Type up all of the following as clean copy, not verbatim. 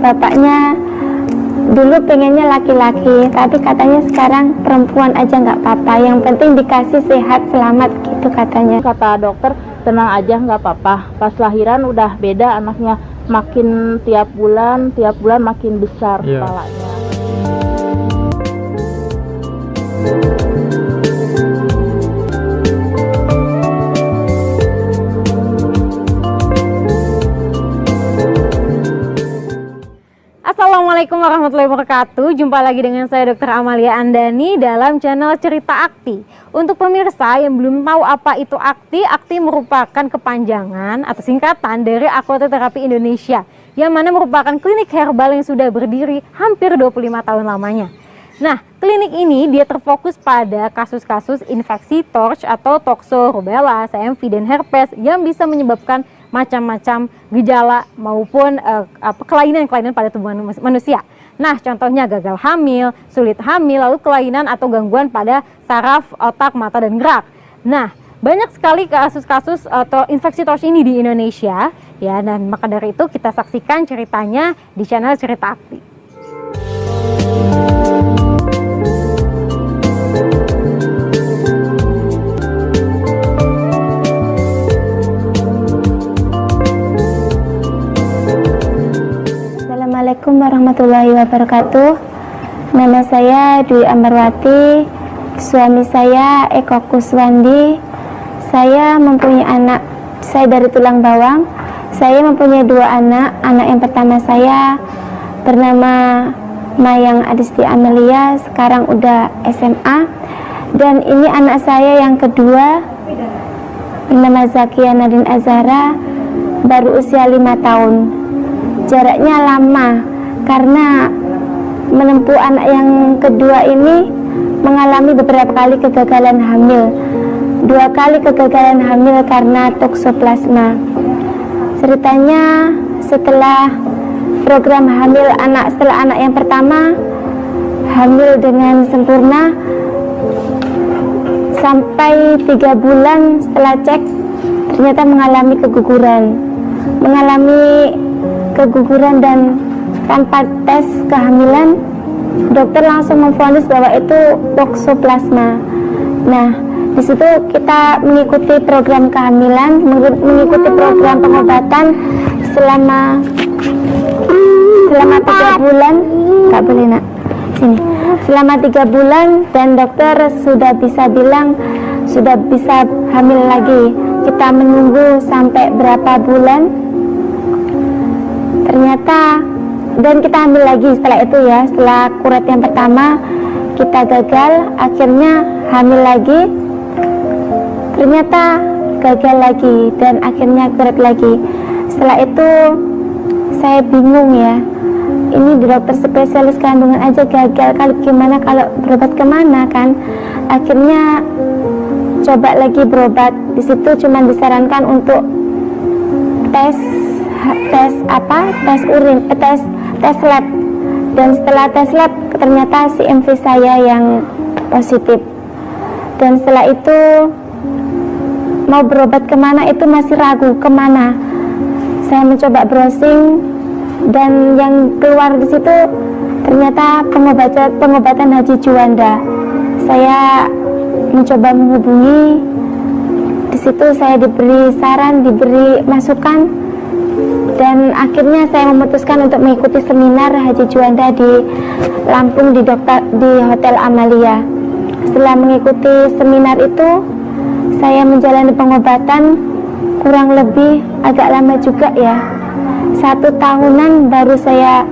bapaknya dulu pengennya laki-laki, tapi katanya sekarang perempuan aja nggak apa-apa, yang penting dikasih sehat selamat gitu katanya. Kata dokter, tenang aja nggak apa-apa. Pas lahiran udah beda anaknya, makin tiap bulan makin besar kepalanya. Assalamualaikum warahmatullahi wabarakatuh. Jumpa lagi dengan saya Dr. Amalia Andani dalam channel Cerita Akti. Untuk pemirsa yang belum tahu apa itu Akti, Akti merupakan kepanjangan atau singkatan dari Akuatir Terapi Indonesia, yang mana merupakan klinik herbal yang sudah berdiri hampir 25 tahun lamanya. Nah, klinik ini dia terfokus pada kasus-kasus infeksi torch atau tokso, rubella, CMV, dan herpes yang bisa menyebabkan macam-macam gejala maupun kelainan-kelainan pada tubuh manusia. Nah, contohnya gagal hamil, sulit hamil, lalu kelainan atau gangguan pada saraf, otak, mata, dan gerak. Nah, banyak sekali kasus-kasus atau infeksi torch ini di Indonesia, ya, dan maka dari itu kita saksikan ceritanya di channel Cerita Akti. Assalamualaikum warahmatullahi wabarakatuh. Nama saya Dwi Amarwati, suami saya Eko Kuswandi. Saya mempunyai anak, saya dari Tulang Bawang. Saya mempunyai dua anak. Anak yang pertama saya bernama Mayang Adisti Amelia, sekarang udah SMA. Dan ini anak saya yang kedua bernama Zakia Nadine Azhara, baru usia 5 tahun. Jaraknya lama karena menempuh anak yang kedua ini mengalami beberapa kali kegagalan hamil. 2 kali kegagalan hamil karena toksoplasma. Ceritanya setelah program hamil anak, setelah anak yang pertama hamil dengan sempurna, sampai 3 bulan setelah cek ternyata mengalami keguguran dan tanpa tes kehamilan dokter langsung memvonis bahwa itu toksoplasma. Nah, di situ kita mengikuti program kehamilan, mengikuti program pengobatan selama 3 bulan. Nggak boleh nak, sini. Selama 3 bulan dan dokter sudah bisa bilang sudah bisa hamil lagi. Kita menunggu sampai berapa bulan? Ternyata, dan kita hamil lagi setelah itu ya, setelah kuret yang pertama kita gagal, akhirnya hamil lagi, ternyata gagal lagi dan akhirnya kuret lagi. Setelah itu saya bingung ya, ini di dokter spesialis kandungan aja gagal, kalau gimana kalau berobat kemana kan? Akhirnya coba lagi berobat. Di situ cuma disarankan untuk tes urin, tes lab. Dan setelah tes lab ternyata CMV saya yang positif. Dan setelah itu mau berobat kemana itu masih ragu kemana. Saya mencoba browsing dan yang keluar di situ ternyata pengobatan Haji Juanda. Saya mencoba menghubungi, di situ saya diberi saran, diberi masukan. Dan akhirnya saya memutuskan untuk mengikuti seminar Haji Juanda di Lampung di Hotel Amalia. Setelah mengikuti seminar itu, saya menjalani pengobatan kurang lebih agak lama juga ya. 1 tahunan baru saya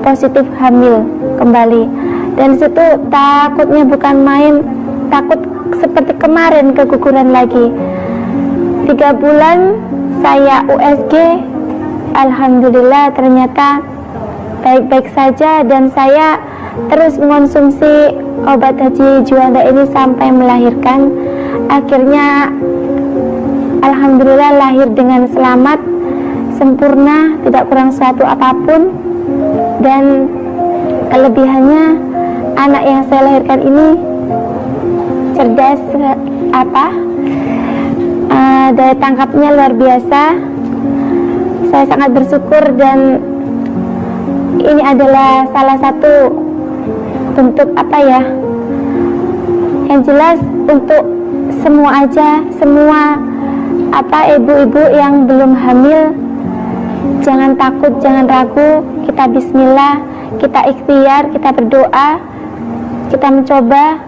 positif hamil kembali. Dan situ takutnya bukan main, takut seperti kemarin keguguran lagi. 3 bulan saya USG. Alhamdulillah ternyata baik-baik saja dan saya terus mengonsumsi obat Haji Juanda ini sampai melahirkan. Akhirnya alhamdulillah lahir dengan selamat, sempurna, tidak kurang suatu apapun. Dan kelebihannya anak yang saya lahirkan ini cerdas, daya tangkapnya luar biasa. Saya sangat bersyukur dan ini adalah salah satu bentuk apa ya, yang jelas untuk semua ibu-ibu yang belum hamil, jangan takut, jangan ragu, kita bismillah, kita ikhtiar, kita berdoa, kita mencoba,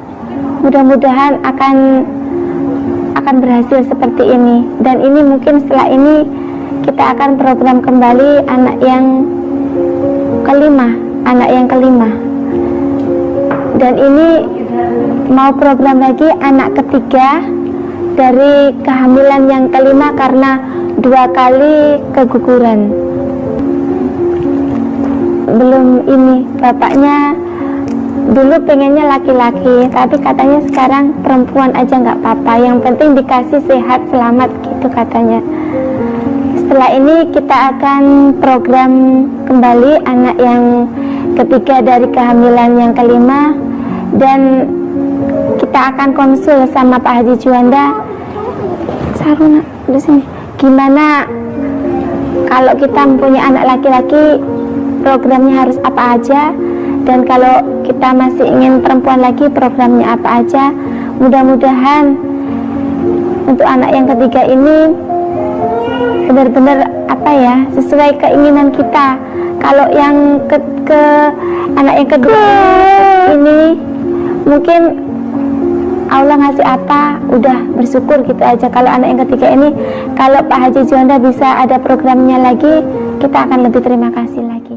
mudah-mudahan akan berhasil seperti ini. Dan ini mungkin setelah ini kita akan program kembali anak yang kelima, dan ini mau program lagi anak ketiga dari kehamilan yang kelima karena 2 kali keguguran. Belum ini, bapaknya dulu pengennya laki-laki, tapi katanya sekarang perempuan aja nggak apa-apa, yang penting dikasih sehat selamat gitu katanya. Setelah ini kita akan program kembali anak yang ketiga dari kehamilan yang kelima, dan kita akan konsul sama Pak Haji Juanda. Saruna, di sini. Gimana kalau kita mempunyai anak laki-laki, programnya harus apa aja, dan kalau kita masih ingin perempuan lagi, programnya apa aja. Mudah-mudahan untuk anak yang ketiga ini benar-benar apa ya, sesuai keinginan kita. Kalau yang anak yang kedua ini mungkin Allah ngasih apa, udah bersyukur gitu aja. Kalau anak yang ketiga ini, kalau Pak Haji Juanda bisa ada programnya lagi, kita akan lebih terima kasih lagi.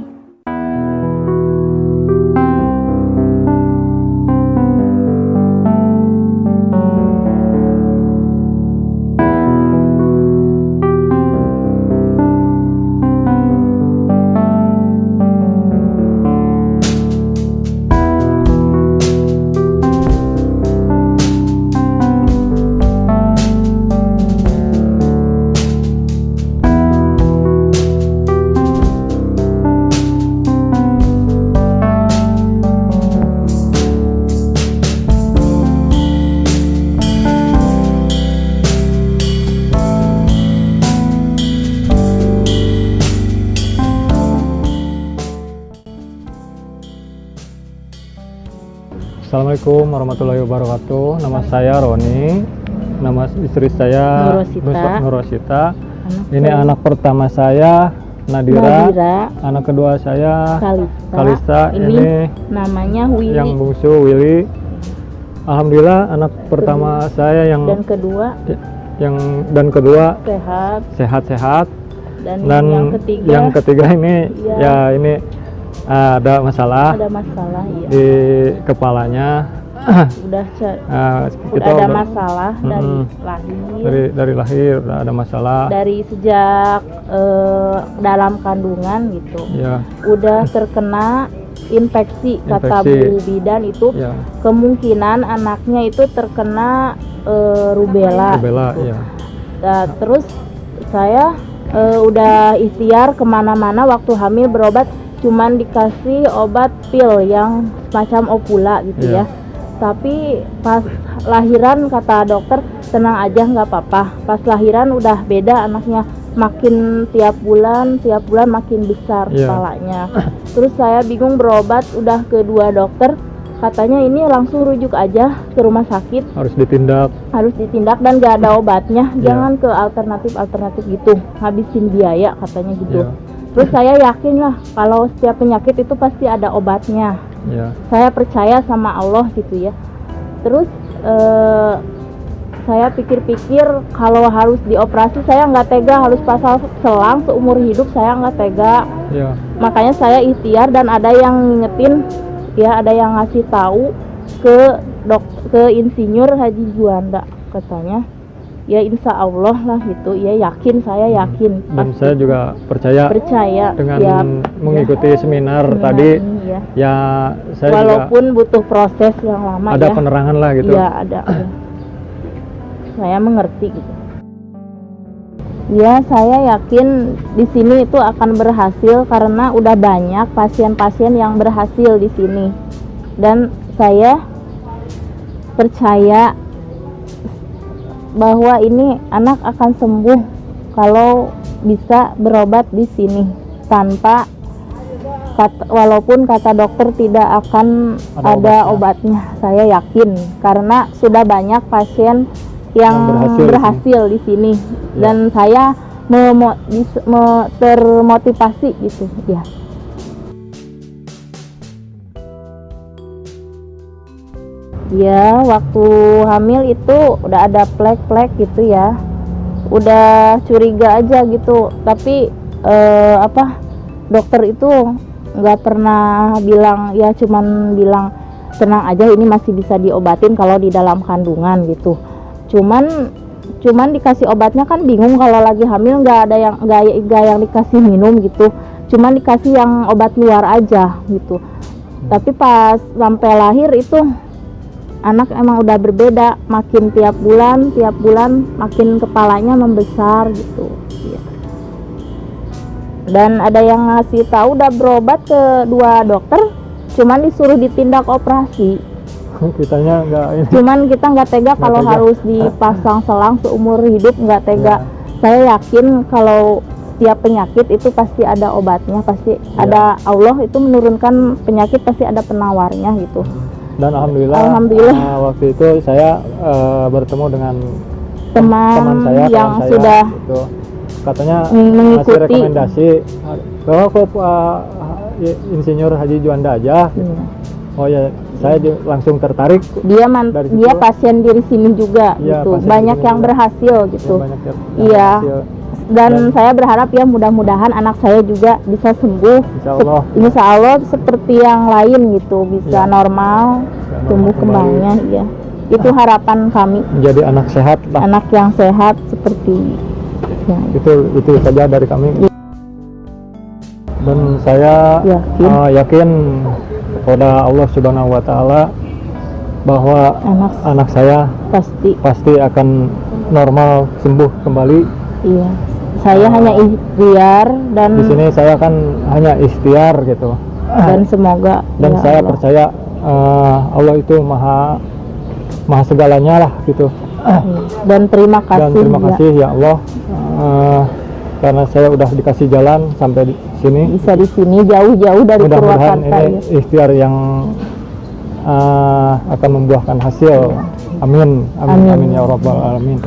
Assalamualaikum warahmatullahi wabarakatuh. Nama saya Roni, nama istri saya Nurosita. Ini anak pertama saya Nadira. Anak kedua saya Kalista. Ini namanya Willy. Yang bungsu Willy. Alhamdulillah anak pertama saya yang kedua sehat. Dan yang ketiga ini ya ini ada masalah iya. Di kepalanya. Udah ada masalah dari lahir udah ada masalah, dari sejak dalam kandungan gitu ya. Udah terkena infeksi. Kata Bu Bidan itu ya. Kemungkinan anaknya itu terkena rubella gitu. Ya. Terus saya udah ikhtiar kemana-mana waktu hamil berobat, cuman dikasih obat pil yang semacam Opula gitu ya. Tapi pas lahiran kata dokter tenang aja nggak apa-apa. Pas lahiran udah beda anaknya, makin tiap bulan makin besar kepalanya. Terus saya bingung berobat, udah ke 2 dokter, katanya ini langsung rujuk aja ke rumah sakit. Harus ditindak dan gak ada obatnya. Jangan ke alternatif gitu, habisin biaya katanya gitu. Terus saya yakin lah kalau setiap penyakit itu pasti ada obatnya. Saya percaya sama Allah gitu ya. Terus saya pikir-pikir kalau harus dioperasi saya nggak tega, harus pasang selang seumur hidup, saya nggak tega. Makanya saya ikhtiar dan ada yang ngingetin ya, ada yang ngasih tahu ke Insinyur Haji Juanda, katanya ya insya Allah lah gitu ya, saya yakin dan pasti. Saya juga percaya dengan mengikuti seminar tadi ya, saya walaupun juga butuh proses yang lama, ada penerangan lah gitu ya, ada. Saya mengerti gitu ya. Saya yakin di sini itu akan berhasil karena udah banyak pasien-pasien yang berhasil di sini, dan saya percaya bahwa ini anak akan sembuh kalau bisa berobat di sini tanpa walaupun kata dokter tidak akan ada obatnya, saya yakin karena sudah banyak pasien yang berhasil di sini dan saya termotivasi gitu ya. Ya, waktu hamil itu udah ada plek-plek gitu ya, udah curiga aja gitu, tapi dokter itu nggak pernah bilang, ya cuman bilang tenang aja, ini masih bisa diobatin kalau di dalam kandungan gitu. Cuman dikasih obatnya kan bingung, kalau lagi hamil nggak yang dikasih minum gitu, cuman dikasih yang obat luar aja gitu. Tapi pas sampai lahir itu anak emang udah berbeda, makin tiap bulan makin kepalanya membesar gitu ya. Dan ada yang ngasih tahu udah berobat ke 2 dokter, cuman disuruh ditindak operasi. Kitanya enggak ini. Cuman kita nggak tega kalau harus dipasang selang seumur hidup, nggak tega. Saya yakin kalau setiap penyakit itu pasti ada obatnya, pasti ada, Allah itu menurunkan penyakit, pasti ada penawarnya gitu. Dan alhamdulillah waktu itu saya bertemu dengan teman saya yang sudah gitu. Katanya mengikuti ngasih rekomendasi bahwa Insinyur Haji Juanda aja gitu. Oh ya, saya langsung tertarik. Dia pasien diri sini juga gitu, banyak yang berhasil gitu. Iya. Dan saya berharap ya mudah-mudahan anak saya juga bisa sembuh, insya Allah seperti yang lain gitu, bisa normal, tumbuh kembangnya. Ya, itu harapan kami. Menjadi anak sehat lah. Anak yang sehat seperti ya. Itu saja dari kami. Dan saya yakin kepada Allah Subhanahu Wa Taala bahwa anak saya pasti akan normal, sembuh kembali. Iya. Saya hanya ikhtiar, dan di sini saya kan hanya ikhtiar gitu. Dan semoga saya percaya Allah itu maha segalanya lah gitu. Dan terima kasih ya Allah, karena saya udah dikasih jalan sampai di sini. Bisa di sini jauh-jauh dari Purwakarta. Mudah-mudahan ini ikhtiar yang akan membuahkan hasil. Amin ya Rabbal Alamin.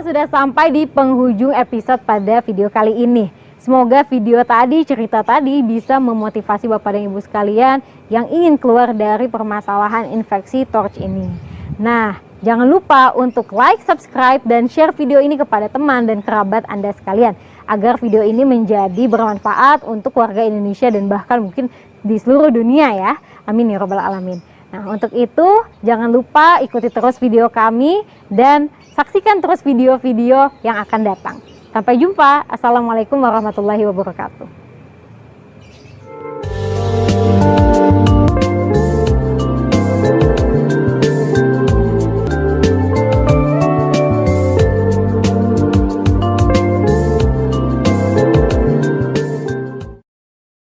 Sudah sampai di penghujung episode pada video kali ini. Semoga video tadi, cerita tadi bisa memotivasi Bapak dan Ibu sekalian yang ingin keluar dari permasalahan infeksi TORCH ini. Nah, jangan lupa untuk like, subscribe, dan share video ini kepada teman dan kerabat Anda sekalian, agar video ini menjadi bermanfaat untuk warga Indonesia dan bahkan mungkin di seluruh dunia ya. Amin ya Rabbal Alamin. Nah, untuk itu jangan lupa ikuti terus video kami dan saksikan terus video-video yang akan datang. Sampai jumpa. Assalamualaikum warahmatullahi wabarakatuh.